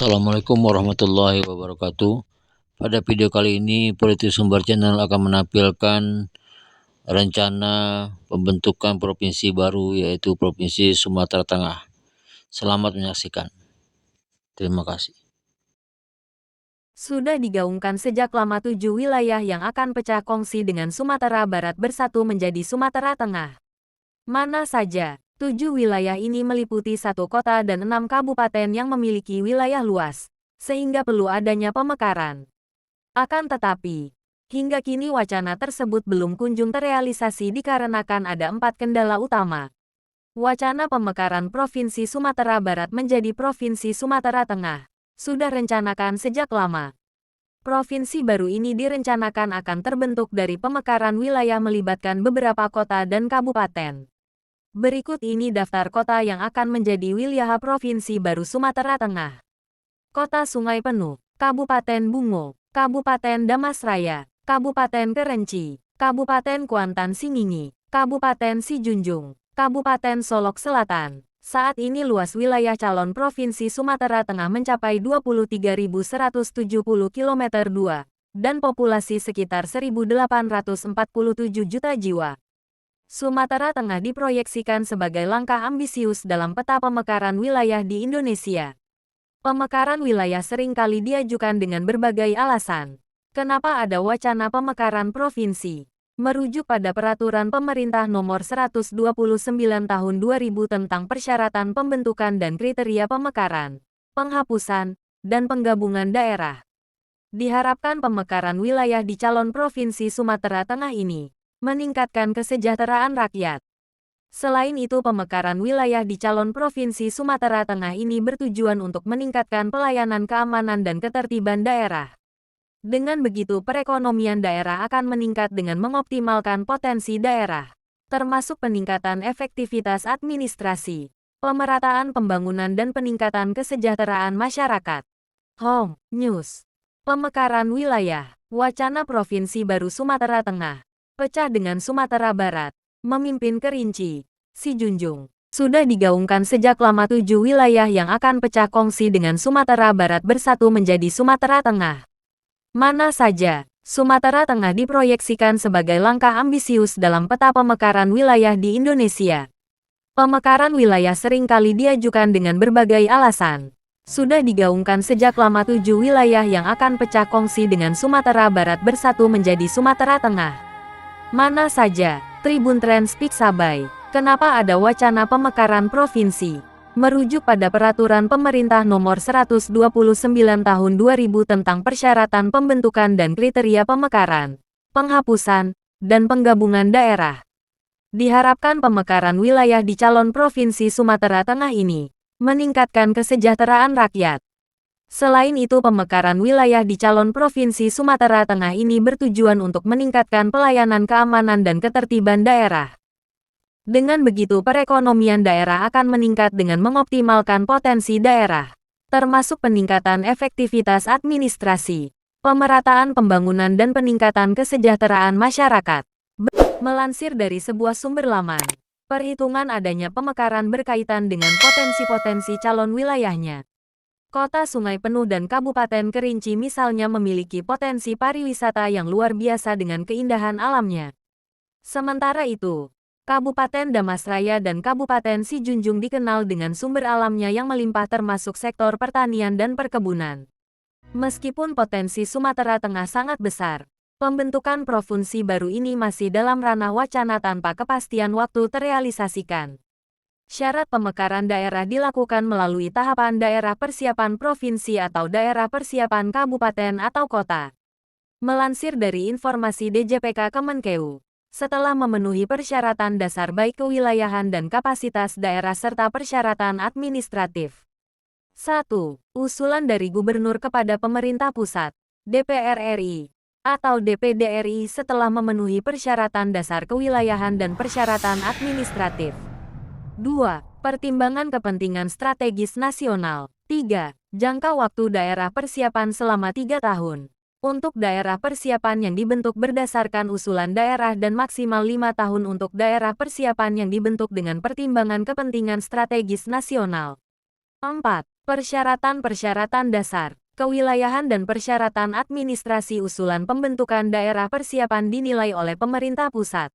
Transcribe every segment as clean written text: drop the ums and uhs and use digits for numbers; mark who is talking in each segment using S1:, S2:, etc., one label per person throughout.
S1: Assalamualaikum warahmatullahi wabarakatuh. Pada video kali ini, Politik Sumber Channel akan menampilkan rencana pembentukan provinsi baru, yaitu Provinsi Sumatera Tengah. Selamat menyaksikan. Terima kasih.
S2: Sudah digaungkan sejak lama 7 wilayah yang akan pecah kongsi dengan Sumatera Barat bersatu menjadi Sumatera Tengah. Mana saja, 7 wilayah ini meliputi 1 kota dan 6 kabupaten yang memiliki wilayah luas, sehingga perlu adanya pemekaran. Akan tetapi, hingga kini wacana tersebut belum kunjung terrealisasi dikarenakan ada 4 kendala utama. Wacana pemekaran Provinsi Sumatera Barat menjadi Provinsi Sumatera Tengah sudah rencanakan sejak lama. Provinsi baru ini direncanakan akan terbentuk dari pemekaran wilayah melibatkan beberapa kota dan kabupaten. Berikut ini daftar kota yang akan menjadi wilayah Provinsi baru Sumatera Tengah. Kota Sungai Penuh, Kabupaten Bungo, Kabupaten Damasraya, Kabupaten Kerinci, Kabupaten Kuantan Singingi, Kabupaten Sijunjung, Kabupaten Solok Selatan. Saat ini luas wilayah calon Provinsi Sumatera Tengah mencapai 23.170 km², dan populasi sekitar 1.847 juta jiwa. Sumatera Tengah diproyeksikan sebagai langkah ambisius dalam peta pemekaran wilayah di Indonesia. Pemekaran wilayah seringkali diajukan dengan berbagai alasan. Kenapa ada wacana pemekaran provinsi? Merujuk pada Peraturan Pemerintah Nomor 129 Tahun 2000 tentang persyaratan pembentukan dan kriteria pemekaran, penghapusan, dan penggabungan daerah. Diharapkan pemekaran wilayah di calon Provinsi Sumatera Tengah ini meningkatkan kesejahteraan rakyat. Selain itu, pemekaran wilayah di calon Provinsi Sumatera Tengah ini bertujuan untuk meningkatkan pelayanan keamanan dan ketertiban daerah. Dengan begitu, perekonomian daerah akan meningkat dengan mengoptimalkan potensi daerah, termasuk peningkatan efektivitas administrasi, pemerataan pembangunan dan peningkatan kesejahteraan masyarakat. Home News. Pemekaran wilayah, wacana Provinsi baru Sumatera Tengah pecah dengan Sumatera Barat, memimpin Kerinci, Sijunjung. Sudah digaungkan sejak lama 7 wilayah yang akan pecah kongsi dengan Sumatera Barat bersatu menjadi Sumatera Tengah. Mana saja, Sumatera Tengah diproyeksikan sebagai langkah ambisius dalam peta pemekaran wilayah di Indonesia. Pemekaran wilayah seringkali diajukan dengan berbagai alasan. Sudah digaungkan sejak lama 7 wilayah yang akan pecah kongsi dengan Sumatera Barat bersatu menjadi Sumatera Tengah. Mana saja, Tribun Trends Pixabay. Kenapa ada wacana pemekaran provinsi? Merujuk pada Peraturan Pemerintah Nomor 129 Tahun 2000 tentang persyaratan pembentukan dan kriteria pemekaran, penghapusan, dan penggabungan daerah. Diharapkan pemekaran wilayah di calon Provinsi Sumatera Tengah ini meningkatkan kesejahteraan rakyat. Selain itu, pemekaran wilayah di calon Provinsi Sumatera Tengah ini bertujuan untuk meningkatkan pelayanan keamanan dan ketertiban daerah. Dengan begitu, perekonomian daerah akan meningkat dengan mengoptimalkan potensi daerah, termasuk peningkatan efektivitas administrasi, pemerataan pembangunan dan peningkatan kesejahteraan masyarakat. Melansir dari sebuah sumber laman, perhitungan adanya pemekaran berkaitan dengan potensi-potensi calon wilayahnya. Kota Sungai Penuh dan Kabupaten Kerinci misalnya memiliki potensi pariwisata yang luar biasa dengan keindahan alamnya. Sementara itu, Kabupaten Damasraya dan Kabupaten Sijunjung dikenal dengan sumber alamnya yang melimpah termasuk sektor pertanian dan perkebunan. Meskipun potensi Sumatera Tengah sangat besar, pembentukan provinsi baru ini masih dalam ranah wacana tanpa kepastian waktu terrealisasikan. Syarat pemekaran daerah dilakukan melalui tahapan daerah persiapan provinsi atau daerah persiapan kabupaten atau kota. Melansir dari informasi DJPK Kemenkeu, setelah memenuhi persyaratan dasar baik kewilayahan dan kapasitas daerah serta persyaratan administratif. 1. Usulan dari Gubernur kepada Pemerintah Pusat, DPR RI, atau DPD RI setelah memenuhi persyaratan dasar kewilayahan dan persyaratan administratif. 2. Pertimbangan kepentingan strategis nasional. 3. Jangka waktu daerah persiapan selama 3 tahun. Untuk daerah persiapan yang dibentuk berdasarkan usulan daerah dan maksimal 5 tahun untuk daerah persiapan yang dibentuk dengan pertimbangan kepentingan strategis nasional. 4. Persyaratan-persyaratan dasar, kewilayahan dan persyaratan administrasi usulan pembentukan daerah persiapan dinilai oleh pemerintah pusat.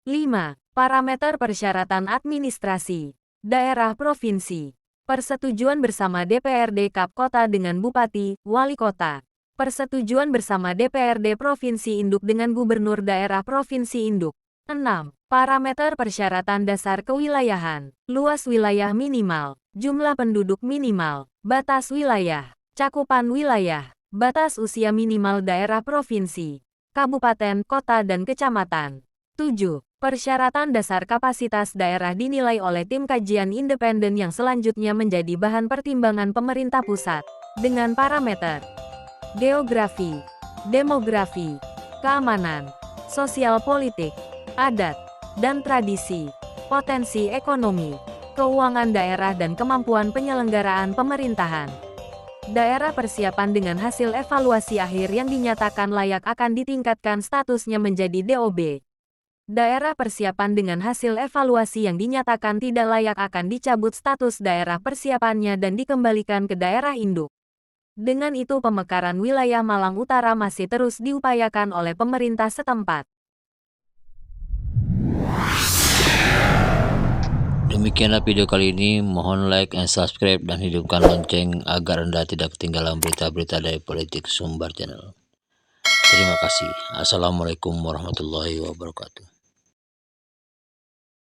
S2: 5. Parameter persyaratan administrasi daerah provinsi. Persetujuan bersama DPRD Kap Kota dengan Bupati, Wali Kota. Persetujuan bersama DPRD Provinsi Induk dengan Gubernur Daerah Provinsi Induk. 6. Parameter persyaratan dasar kewilayahan. Luas wilayah minimal. Jumlah penduduk minimal. Batas wilayah. Cakupan wilayah. Batas usia minimal daerah provinsi, kabupaten, kota, dan kecamatan. 7. Persyaratan dasar kapasitas daerah dinilai oleh tim kajian independen yang selanjutnya menjadi bahan pertimbangan pemerintah pusat. Dengan parameter geografi, demografi, keamanan, sosial politik, adat, dan tradisi, potensi ekonomi, keuangan daerah dan kemampuan penyelenggaraan pemerintahan. Daerah persiapan dengan hasil evaluasi akhir yang dinyatakan layak akan ditingkatkan statusnya menjadi DOB. Daerah persiapan dengan hasil evaluasi yang dinyatakan tidak layak akan dicabut status daerah persiapannya dan dikembalikan ke daerah induk. Dengan itu pemekaran wilayah Malang Utara masih terus diupayakan oleh pemerintah setempat.
S1: Demikianlah video kali ini, mohon like and subscribe dan hidupkan lonceng agar Anda tidak ketinggalan berita-berita dari Politik Sumbar Channel. Terima kasih. Assalamualaikum warahmatullahi wabarakatuh.